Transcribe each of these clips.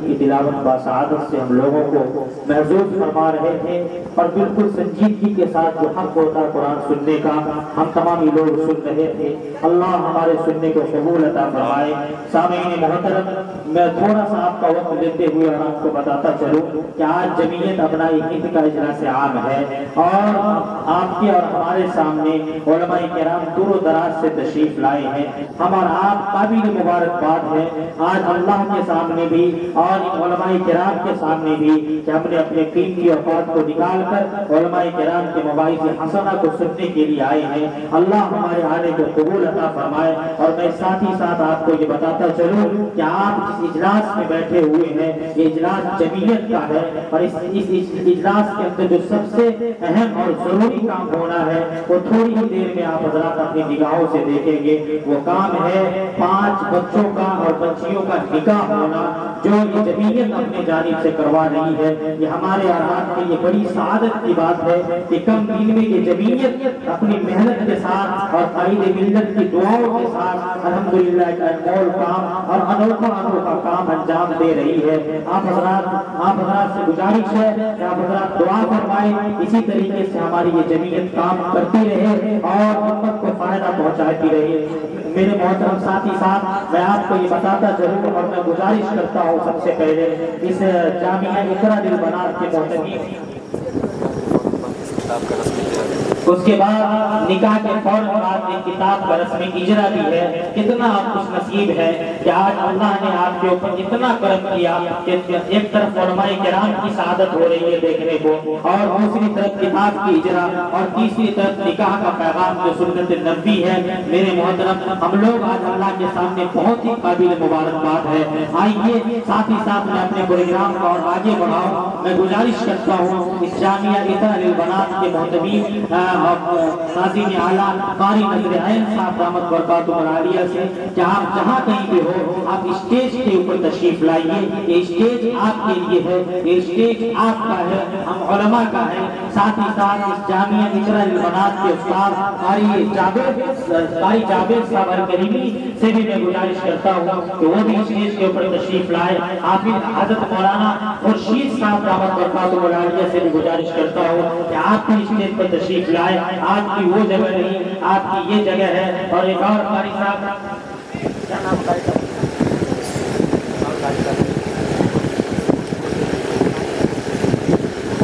کی تلاوت باسعادت سے ہم لوگوں کو محظوظ فرما رہے تھے اور بالکل سنجیدگی کے ساتھ جو حق ہوتا ہے قرآن سننے کا ہم تمام لوگ سن رہے تھے۔ اللہ ہمارے سننے کو قبول عطا فرمائے۔ سامعین محترم، میں تھوڑا سا آپ کا وقت لیتے ہوئے اور آپ کو بتاتا چلوں کہ آج جمعیت ابناء ہند کا اجلاس عام ہے اور آپ کے اور ہمارے سامنے علماء کرام دور و دراز سے تشریف لائے ہیں۔ ہم اور آپ قابل مبارکباد ہے آج اللہ کے سامنے بھی اور علماء کرام کے سامنے بھی کہ ہم نے اپنے قیمتی اوقات کو نکال کر علماء کرام کے مواعظ حسنہ کو سننے کے لیے آئے ہیں۔ اللہ ہمارے آنے کو قبول عطا فرمائے۔ اور میں ساتھ ہی ساتھ آپ کو یہ بتاتا چلوں کہ آپ جس اجلاس میں بیٹھے ہوئے ہیں یہ اجلاس جمعیت کا ہے اور اس اجلاس کے اندر جو سب سے اہم اور ضروری کام ہونا ہے وہ تھوڑی ہی دیر میں آپ حضرات اپنی نگاہوں سے دیکھیں گے۔ وہ کام ہے 5 بچوں کا اور بچیوں کا نکاح ہونا جو یہ جمعیت اپنے جانب سے کروا رہی ہے۔ یہ ہمارے آرات کے لیے بڑی سعادت کی بات ہے کہ کم دن میں یہ جمعیت اپنی محنت کے ساتھ اور قائد ملت کی دعاؤں کے ساتھ الحمدللہ ایک انمول کام اور انوکھا کام انجام دے رہی ہے۔ آپ حضرات سے گزارش ہے کہ آپ حضرات دعا فرمائیں، اسی طریقے سے ہماری یہ جمعیت کام کرتی رہے اور امت کو فائدہ پہنچاتی رہے۔ میرے محترم ساتھی صاحب، میں آپ کو یہ بتاتا ضرور اور میں گزارش کرتا ہوں سب سے پہلے اس جامعہ اقرا للبنات کے محتمین اس کے بعد نکاح کے فوراً بعد ایک کتاب کا رسمی اجرا بھی ہے۔ کتنا آپ خوش نصیب ہے کہ آج اللہ نے آپ کے اوپر اتنا کرم کیا کہ ایک طرف علماء کرام کی سعادت ہو رہی ہے دیکھنے کو اور دوسری طرف کتاب کی اجرا اور تیسری طرف نکاح کا پیغام جو سنت نبوی ہے۔ میرے محترم، ہم لوگ آج اللہ کے سامنے بہت ہی قابل مبارکباد ہے۔ آئیے ساتھ ہی ساتھ میں اپنے پروگرام کو اور آگے بڑھاؤں۔ میں گزارش کرتا ہوں اس جامعہ اقرا للبنات کے محتمین ناظرین اعلیٰ قاری نظر عین صاحب رحمت برکاتہ عالیہ سے کہ آپ جہاں کہیں بھی ہو آپ اسٹیج کے اوپر تشریف لائیے۔ یہ اسٹیج آپ کے لیے ہے، یہ اسٹیج آپ کا ہے، ہم علماء کا ہے۔ ساتھ ہی ساتھ اس جامعہ اقرا للبنات کے استاد قاری جابر صاحب الکریمی سے بھی میں گزارش کرتا ہوں کہ وہ بھی اسٹیج کے اوپر تشریف لائے۔ حافظ حضرت مولانا خورشید صاحب رحمت برکاتہ عالیہ سے بھی گزارش کرتا ہوں کہ آپ بھی اسٹیج پر تشریف لائے۔ آج کی وہ جگہ نہیں، آج کی یہ جگہ ہے۔ اور ایک اور قاری صاحب کیا نام قاری صاحب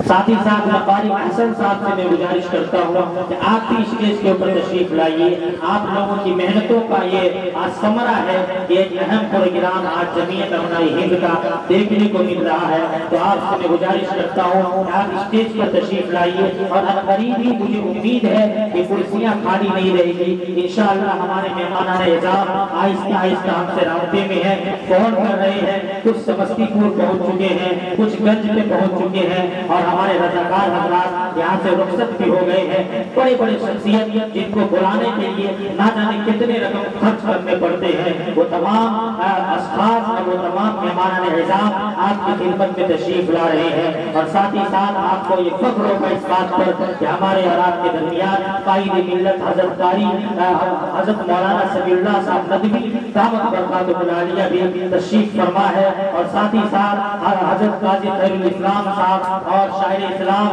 ساتھ ہی ساتھ میں قاری حسن صاحب سے میں گزارش کرتا ہوں کہ آپ بھی اسٹیج کے اوپر تشریف لائیے۔ آپ لوگوں کی محنتوں کا یہ آج ثمرہ ہے کہ ایک اہم پروگرام آج جمعیت ابناء ہند کا دیکھنے کو مل رہا ہے۔ تو آپ سے میں گزارش کرتا ہوں کہ آپ اسٹیج پر تشریف لائیے اور قریب ہی مجھے امید ہے کہ کرسیاں خالی نہیں رہے گی۔ انشاءاللہ ہمارے مہمانان اعزاز آہستہ آہستہ ہم سے رابطے میں ہیں، فون کر رہے ہیں۔ کچھ سمستی پور پہنچ چکے ہیں، کچھ گنج پہ پہنچ چکے ہیں اور ہمارے رضاکار حضرات یہاں سے رخصت بھی ہو گئے ہیں۔ بڑے بڑے شخصیت جن کو بلانے کے لیے نہ جانے کتنے رقم خرچ کرنے پڑتے ہیں، وہ تمام اشخاص اور وہ تمام مہمانان اعزاز آپ کی خدمت میں تشریف لا رہے ہیں۔ اور ساتھ ہی ساتھ آپ کو یہ فخر ہوگا اس بات پر کہ ہمارے آرات کے درمیان قائد ملت حضرت قاری حضرت مولانا سمیع اللہ صاحب ندوی دعوت برکاتہ عالیہ بھی تشریف فرما ہے۔ اور ساتھ ہی ساتھ حضرت قاضی خیر الاسلام صاحب اور شاعر اسلام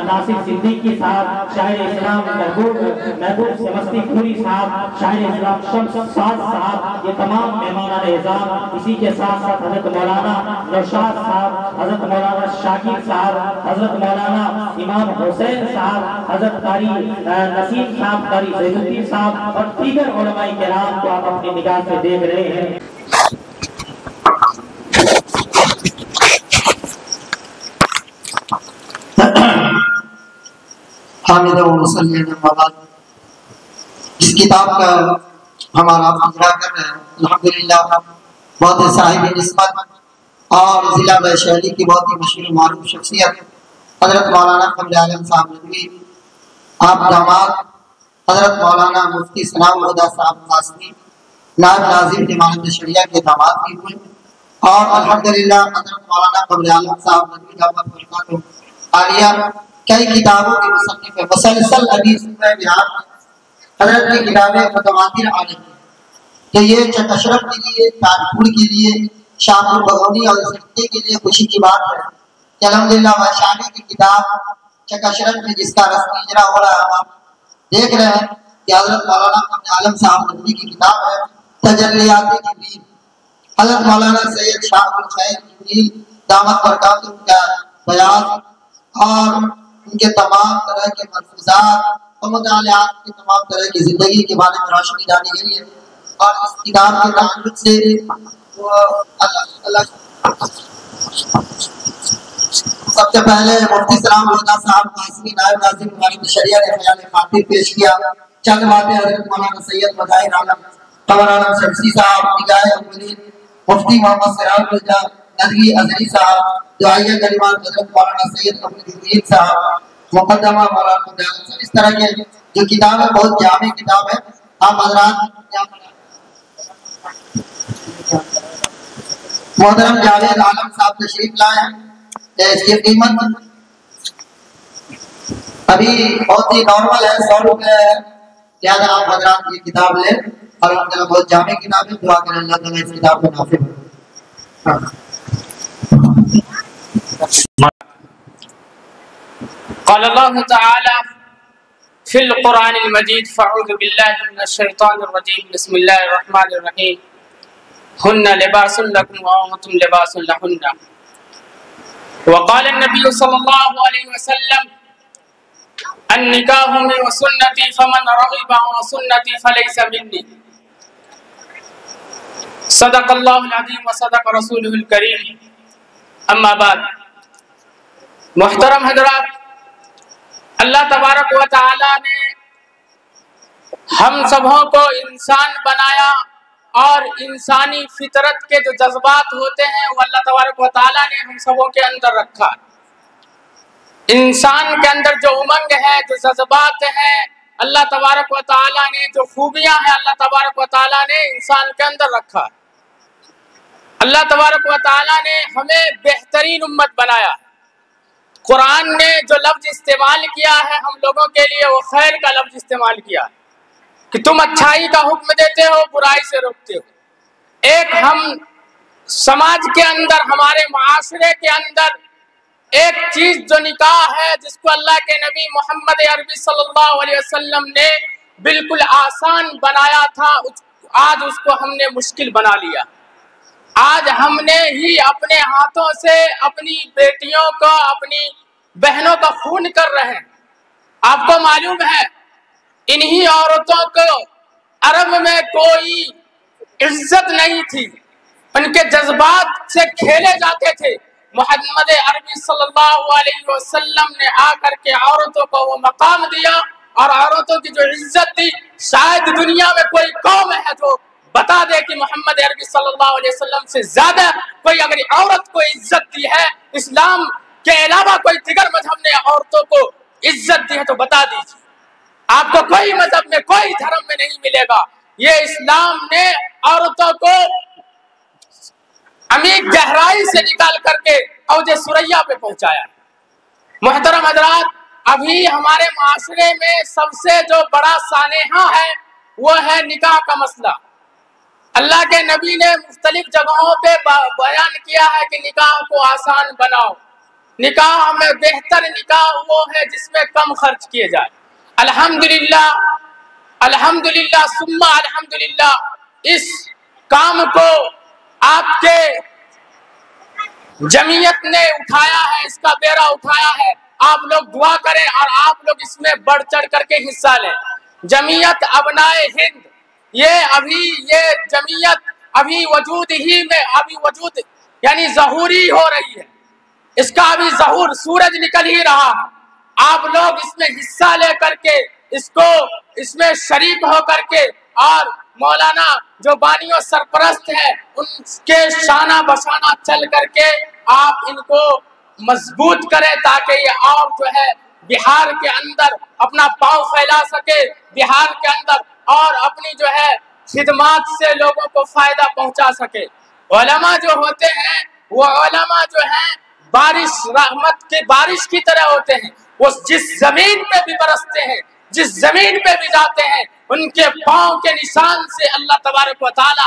ناصر صدیقی صاحب، شاعر اسلام محبوب سمستی پوری صاحب، شاعر اسلام شمس سعد صاحب، یہ تمام مہمانان اعزاز۔ اسی کے ساتھ ساتھ حضرت مولانا نوشاد صاحب، حضرت مولانا شاکر صاحب، حضرت مولانا امام حسین صاحب، حضرت قاری نسیم صاحب، قاری زین الدین صاحب اور دیگر علماء کرام کو آپ اپنی نگاہ سے دیکھ رہے ہیں۔ حامد و مسلم مواد اس کتاب کا ہمارا اجرا کر رہے ہیں الحمدللہ بہت صاحب نسبت اور ضلع ویشالی کی بہت ہی مشہور معروف شخصیت حضرت مولانا قمر عالم صاحب ندوی، آپ داماد حضرت مولانا مفتی ثناء الہدیٰ صاحب قاسمی نائب ناظم امامت شریعہ کے داماد بھی ہوئے اور الحمدللہ حضرت مولانا قمر عالم صاحب ندوی دعوت برکاتہ عالیہ کئی کتابوں کے مصنف ہے۔ مسلسل ابھی صوبہ بہار حضرت کی کتابیں متواتر آ رہی ہیں کہ یہ چک اشرف کے لیے، تاجپور کے لیے، شاہ بغونی اور اس خطے کے لیے خوشی کی بات ہے کہ الحمدللہ وحشانی کی کتاب چک اشرف میں جس کا رسمی اجرا ہو رہا ہے، ہم دیکھ رہے ہیں کہ حضرت مولانا محمد عالم صاحب ندوی کی کتاب ہے تجلیات جبریل، حضرت مولانا سید شاہ الخیر جبریل دامت برکاتہ کا بیان اور ان کے تمام طرح کے ملفوظات اور مطالعات کے تمام طرح کی زندگی کے بارے میں روشنی ڈالی گئی ہے۔ اور اس کتاب کے تعلق سے سب سے پہلے مفتی سلام الہدا صاحب قاسمی نائب ناظم مملکت شریعہ نے خیال خاطر پیش کیا، چند باتیں حضرت مولانا سید مظاہر عالم قمر عالم شمسی صاحب نگاہ اولین مفتی محمد سراج الہدا ندوی ازہری صاحب، دعائیہ کلمات حضرت مولانا سید عبد الجلیل صاحب، مقدمہ مولانا صاحب، اس طرح کے جو کتاب ہے بہت جامع کتاب ہے۔ آپ حضرات محترم جاوید عالم صاحب تشریف لائے ہیں، اس کی قیمت ابھی بہت ہی نارمل ہے، 100 روپے ہے، لہٰذا آپ حضرات یہ کتاب لیں اور الحمدللہ بہت جامع کتاب ہے، دعا کریں اللہ تعالیٰ اس کتاب کو نافع بنائے۔ قال اللہ تعالی فی القرآن المجید فاعوذ باللہ من الشیطان الرجیم بسم اللہ الرحمن الرحیم ہن لباس لکم وانتم لباس لہن وقال النبی صلی اللہ علیہ وسلم النکاح من سنتی فمن رغب عن سنتی فلیس منی صدق اللہ العظیم وصدق رسولہ الکریم۔ اما بعد، محترم حضرات، اللہ تبارک و تعالی نے ہم سبوں کو انسان بنایا اور انسانی فطرت کے جو جذبات ہوتے ہیں وہ اللہ تبارک و تعالی نے ہم سبوں کے اندر رکھا۔ انسان کے اندر جو امنگ ہے، جو جذبات ہیں، اللہ تبارک و تعالی نے جو خوبیاں ہیں اللہ تبارک و تعالی نے انسان کے اندر رکھا۔ اللہ تبارک و تعالی نے ہمیں بہترین امت بنایا۔ قرآن نے جو لفظ استعمال کیا ہے ہم لوگوں کے لیے وہ خیر کا لفظ استعمال کیا کہ تم اچھائی کا حکم دیتے ہو، برائی سے روکتے ہو۔ ایک ہم سماج کے اندر، ہمارے معاشرے کے اندر ایک چیز جو نکاح ہے، جس کو اللہ کے نبی محمد عربی صلی اللہ علیہ وسلم نے بالکل آسان بنایا تھا، آج اس کو ہم نے مشکل بنا لیا۔ آج ہم نے ہی اپنے ہاتھوں سے اپنی بیٹیوں کو، اپنی بہنوں کا خون کر رہے ہیں۔ آپ کو معلوم ہے انہی عورتوں کو عرب میں کوئی عزت نہیں تھی، ان کے جذبات سے کھیلے جاتے تھے۔ محمد عربی صلی اللہ علیہ وسلم نے آ کر کے عورتوں کو وہ مقام دیا اور عورتوں کی جو عزت دی، شاید دنیا میں کوئی قوم ہے جو بتا دے کہ محمد عربی صلی اللہ علیہ وسلم سے زیادہ کوئی اگر عورت کو عزت دی ہے، اسلام کے علاوہ کوئی دیگر مذہب نے عورتوں کو عزت دی ہے تو بتا دیجیے۔ آپ کو کوئی مذہب میں، کوئی دھرم میں نہیں ملے گا۔ یہ اسلام نے عورتوں کو عمیق گہرائی سے نکال کر کے اوج ثریا پہ پہنچایا۔ محترم حضرات، ابھی ہمارے معاشرے میں سب سے جو بڑا سانحہ ہے وہ ہے نکاح کا مسئلہ۔ اللہ کے نبی نے مختلف جگہوں پہ بیان کیا ہے کہ نکاح کو آسان بناؤ، نکاح میں بہتر نکاح وہ ہے جس میں کم خرچ کیے جائے۔ الحمدللہ الحمدللہ ثم الحمدللہ اس کام کو آپ کے جمعیت نے اٹھایا ہے، اس کا بیڑا اٹھایا ہے۔ آپ لوگ دعا کریں اور آپ لوگ اس میں بڑھ چڑھ کر کے حصہ لیں۔ جمعیت ابنائے ہند، یہ جمعیت ابھی وجود ہی میں، ابھی وجود یعنی ظہوری ہو رہی ہے، اس کا ابھی ظہور سورج نکل ہی رہا ہے۔ آپ لوگ اس میں حصہ لے کر کے اس میں شریک ہو کر کے اور مولانا جو بانی و سرپرست ہے ان کے شانہ بشانہ چل کر کے آپ ان کو مضبوط کریں تاکہ یہ اور جو ہے بہار کے اندر اپنا پاؤں پھیلا سکے، بہار کے اندر اور اپنی جو ہے خدمات سے لوگوں کو فائدہ پہنچا سکے۔ علماء جو ہوتے ہیں وہ علماء جو ہیں بارش، رحمت کی بارش کی طرح ہوتے ہیں، وہ جس زمین پہ بھی برستے ہیں، جس زمین پہ بھی جاتے ہیں، ان کے پاؤں کے نشان سے اللہ تبارک و تعالی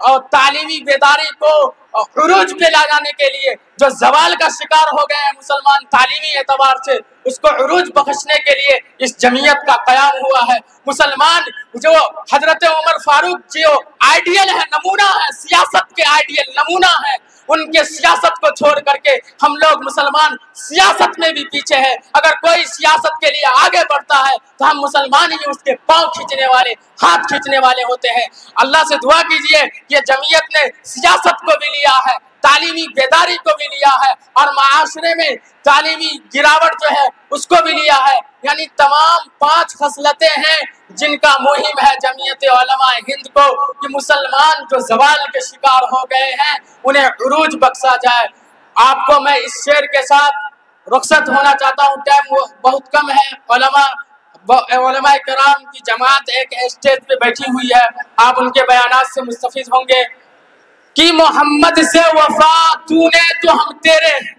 اور تعلیمی بیداری کو عروج پہ لا جانے کے لیے جو زوال کا شکار ہو گئے ہیں مسلمان تعلیمی اعتبار سے، اس کو عروج بخشنے کے لیے اس جمعیت کا قیام ہوا ہے۔ مسلمان جو حضرت عمر فاروق جو آئیڈیل ہے، نمونہ ہے، سیاست کے آئیڈیل نمونہ ہے، ان کے سیاست کو چھوڑ کر کے ہم لوگ مسلمان سیاست میں بھی پیچھے ہیں۔ اگر کوئی سیاست کے لیے آگے بڑھتا ہے تو ہم مسلمان ہی اس کے پاؤں کھینچنے والے، ہاتھ کھینچنے والے ہوتے ہیں۔ اللہ سے دعا کیجئے کہ جمعیت نے سیاست کو بھی لیا ہے، تعلیمی بیداری کو بھی لیا ہے، اور معاشرے میں تعلیمی گراوٹ جو ہے اس کو بھی لیا ہے۔ یعنی تمام 5 خصلتیں ہیں جن کا مہم ہے جمعیت علماء ہند کو کہ مسلمان جو زوال کے شکار ہو گئے ہیں انہیں عروج بخشا جائے۔ آپ کو میں اس شعر کے ساتھ رخصت ہونا چاہتا ہوں، ٹائم بہت کم ہے۔ علماء کرام کی جماعت ایک اسٹیج پہ بیٹھی ہوئی ہے، آپ ان کے بیانات سے مستفید ہوں گے کہ محمد سے وفا تو نے تو ہم تیرے ہیں،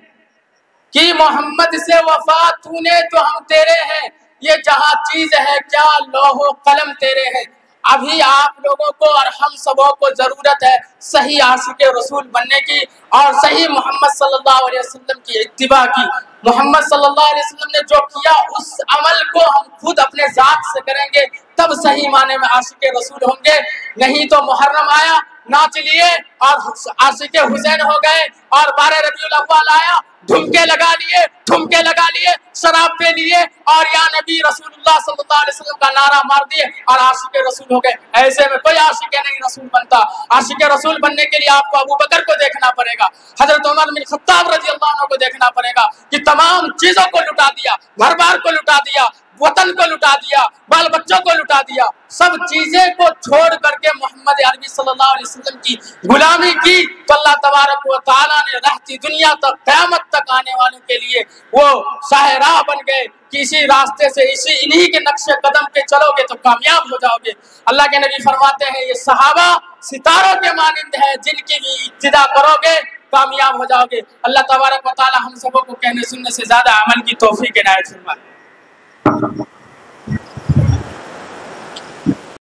کہ محمد سے وفا تو نے تو ہم تیرے ہیں، یہ جہاں چیز ہے کیا لوح و قلم تیرے ہیں۔ ابھی آپ لوگوں کو اور ہم سبوں کو ضرورت ہے صحیح عاشق رسول بننے کی اور صحیح محمد صلی اللہ علیہ وسلم کی اتباع کی۔ محمد صلی اللہ علیہ وسلم نے جو کیا اس عمل کو ہم خود اپنے ذات سے کریں گے تب صحیح معنی میں عاشق رسول ہوں گے، نہیں تو محرم آیا ناچ لیے اور عاشق حسین ہو گئے، اور 12 ربیع الاول آیا ٹھمکے لگا لیے، شراب پہ لیے اور یا نبی رسول اللہ صلی اللہ علیہ وسلم کا نعرہ مار دیے اور عاشق رسول ہو گئے۔ ایسے میں کوئی عاشق نہیں رسول بنتا۔ عاشق رسول بننے کے لیے آپ کو ابو بکر کو دیکھنا پڑے گا، حضرت عمر بن خطاب رضی اللہ عنہ کو دیکھنا پڑے گا کہ تمام چیزوں کو لٹا دیا، گھر بار کو لٹا دیا، وطن کو لٹا دیا، بال بچوں کو لٹا دیا، سب چیزیں کو چھوڑ کر کے محمد عربی صلی اللہ علیہ وسلم کی غلامی کی، تو اللہ تبارک و تعالیٰ نے رہتی دنیا تک قیامت تک آنے والوں کے لیے وہ شاہراہ بن گئے کہ اسی راستے سے انہی کے نقش قدم پہ چلو گے تو کامیاب ہو جاؤ گے۔ اللہ کے نبی فرماتے ہیں یہ صحابہ ستاروں کے مانند ہے، جن کی بھی ابتدا کرو گے کامیاب ہو جاؤ گے۔ اللہ تبارک و تعالیٰ ہم سبوں کو کہنے سننے سے زیادہ عمل کی توفیق عنایت فرمائے۔